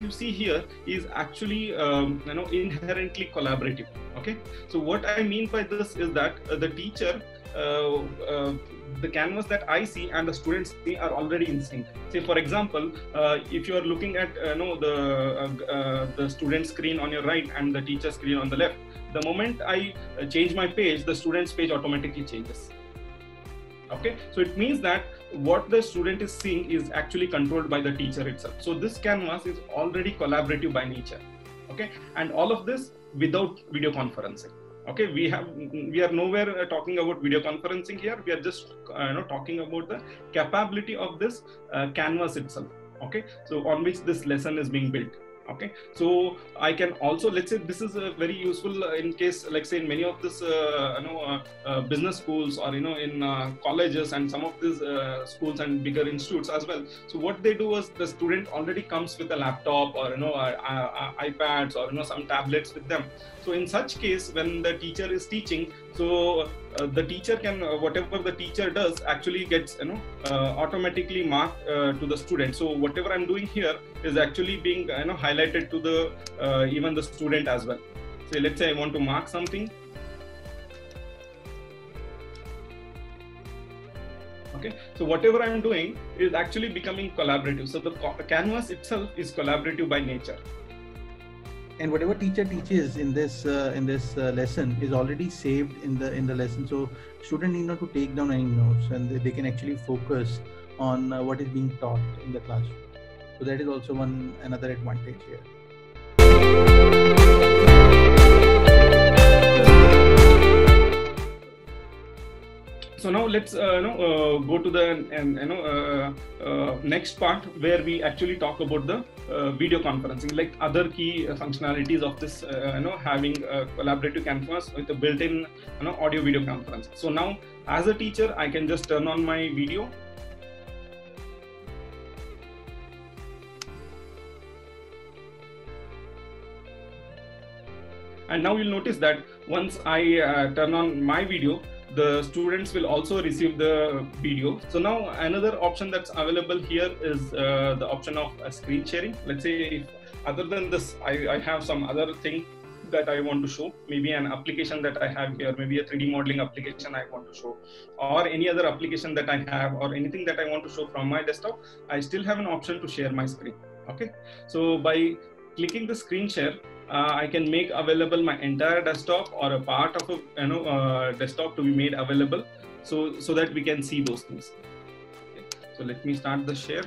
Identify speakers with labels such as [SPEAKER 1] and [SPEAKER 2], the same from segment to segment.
[SPEAKER 1] you see here is actually inherently collaborative. Okay, so what I mean by this is that the teacher, the canvas that I see and the students see are already in sync. Say for example, if you are looking at the student screen on your right and the teacher screen on the left, the moment I change my page, the student's page automatically changes. Okay, so it means that what the student is seeing is actually controlled by the teacher itself. So this canvas is already collaborative by nature. Okay, and all of this without video conferencing. Okay, we are nowhere talking about video conferencing here. We are just talking about the capability of this canvas itself. Okay, so on which this lesson is being built. Okay, so I can also, let's say this is very useful in case, like say in many of this business schools or in colleges and some of these schools and bigger institutes as well. So what they do is the student already comes with a laptop or iPads or some tablets with them. So in such case, when the teacher is teaching, so the teacher can whatever the teacher does actually gets automatically marked to the student. So whatever I'm doing here is actually being highlighted to the even the student as well. So let's say I want to mark something. Okay, so whatever I'm doing is actually becoming collaborative. So the canvas itself is collaborative by nature.
[SPEAKER 2] And whatever teacher teaches in this lesson is already saved in the lesson, so student need not to take down any notes, and they can actually focus on what is being taught in the classroom. So that is also another advantage here.
[SPEAKER 1] So now let's go to the next part where we actually talk about the video conferencing, like other key functionalities of this having a collaborative canvas with a built-in audio video conference. So now as a teacher, I can just turn on my video. And now you'll notice that once I turn on my video, the students will also receive the video. So now another option that's available here is the option of screen sharing. Let's say if other than this, I have some other thing that I want to show, maybe an application that I have here, maybe a 3D modeling application I want to show, or any other application that I have, or anything that I want to show from my desktop, I still have an option to share my screen. Okay, so by clicking the screen share, I can make available my entire desktop or a part of a desktop to be made available, so that we can see those things. Okay. So let me start the share.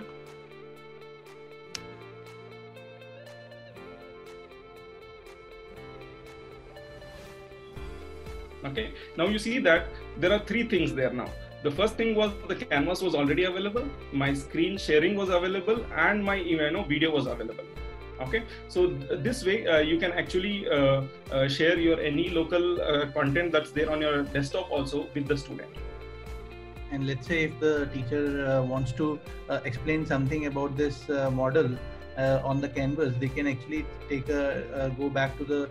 [SPEAKER 1] Okay, now you see that there are three things there now. The first thing was the canvas was already available, my screen sharing was available, and my video was available. Okay, so this way you can actually share your any local content that's there on your desktop also with the student.
[SPEAKER 2] And let's say if the teacher wants to explain something about this model on the canvas, they can actually go back to the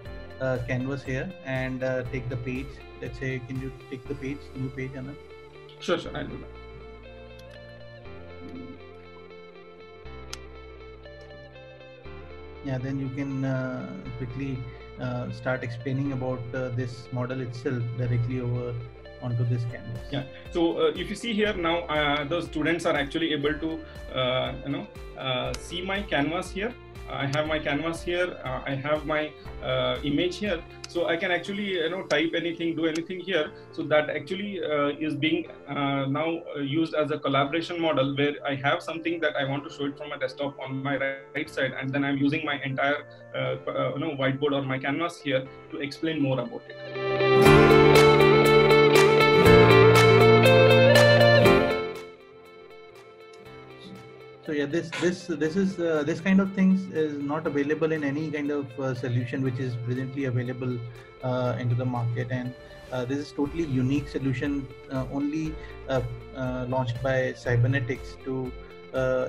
[SPEAKER 2] canvas here and take the page. Let's say, can you take the page, new page, Anand?
[SPEAKER 1] Sure, I'll do that.
[SPEAKER 2] Yeah, then you can quickly start explaining about this model itself directly over onto this canvas.
[SPEAKER 1] Yeah, so if you see here now, the students are actually able to see my canvas here. I have my canvas here, I have my image here, so I can actually type anything, do anything here. So that actually is being now used as a collaboration model, where I have something that I want to show it from my desktop on my right side, and then I'm using my entire whiteboard or my canvas here to explain more about it.
[SPEAKER 2] So yeah, this kind of things is not available in any kind of solution which is presently available into the market, and this is totally unique solution only launched by Cybernetics to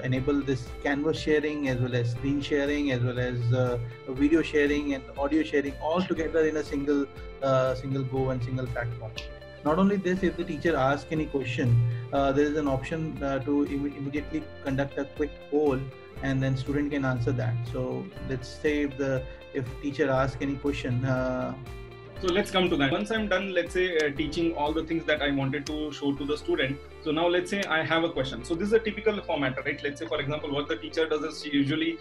[SPEAKER 2] enable this canvas sharing as well as screen sharing as well as video sharing and audio sharing all together in a single go and single platform. Not only this, if the teacher asks any question, there is an option to immediately conduct a quick poll, and then student can answer that. So let's say if teacher asks any question.
[SPEAKER 1] So let's come to that. Once I'm done, let's say teaching all the things that I wanted to show to the student. So now let's say I have a question. So this is a typical format, right? Let's say, for example, what the teacher does is she usually,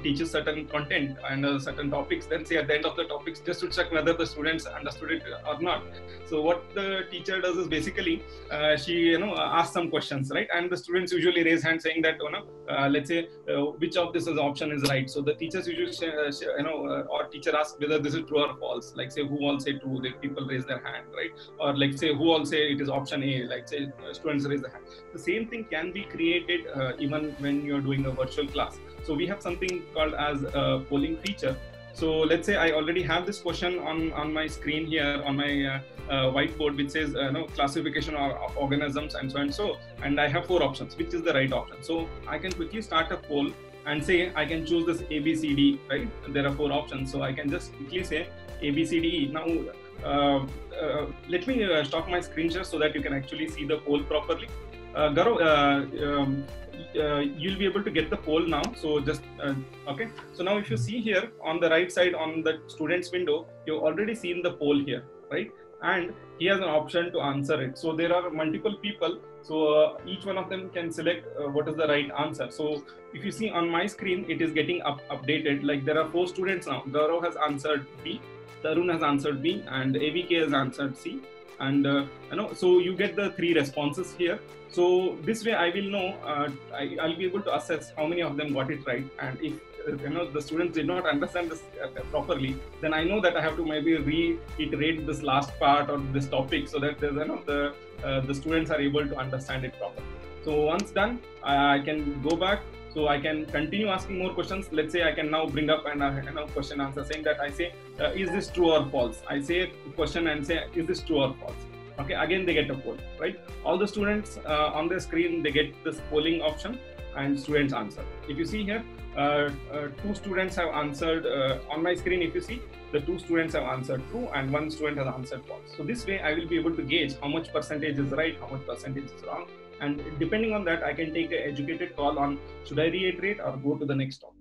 [SPEAKER 1] teaches certain content and certain topics. Then say at the end of the topics, just to check whether the students understood it or not. So what the teacher does is basically she, asks some questions, right? And the students usually raise hands saying that, let's say which of this is option is right. So the teachers usually, or teacher asks whether this is true or false. Like say who all say true, the people raise their hand, right? Or like say who all say it is option A, like say students raise the hand. The same thing can be created even when you're doing a virtual class. So we have something called as a polling feature. So let's say I already have this question on my screen here on my whiteboard, which says classification of organisms and so and so, and I have 4 options, which is the right option. So I can quickly start a poll and say I can choose this A, B, C, D, right? There are 4 options, so I can just quickly say A, B, C, D, E. Now let me stop my screen share so that you can actually see the poll properly. Gaurav, you'll be able to get the poll now. So just okay. So now if you see here on the right side on the students window, you've already seen the poll here, right? And he has an option to answer it. So there are multiple people. So each one of them can select what is the right answer. So if you see on my screen, it is getting updated. Like there are 4 students now. Gaurav has answered B, Tarun has answered B, and AVK has answered C. And so you get the 3 responses here. So this way I will know, I'll be able to assess how many of them got it right. And if the students did not understand this properly, then I know that I have to maybe reiterate this last part or this topic so that the students are able to understand it properly. So once done, I can go back. So I can continue asking more questions. Let's say I can now bring up and question answer saying that I say, is this true or false? I say a question and say, is this true or false? Okay, again, they get a poll, right? All the students on the screen, they get this polling option and students answer. If you see here, 2 students have answered on my screen. If you see, the 2 students have answered true and 1 student has answered false. So this way I will be able to gauge how much percentage is right, how much percentage is wrong. And depending on that, I can take an educated call on should I reiterate or go to the next topic.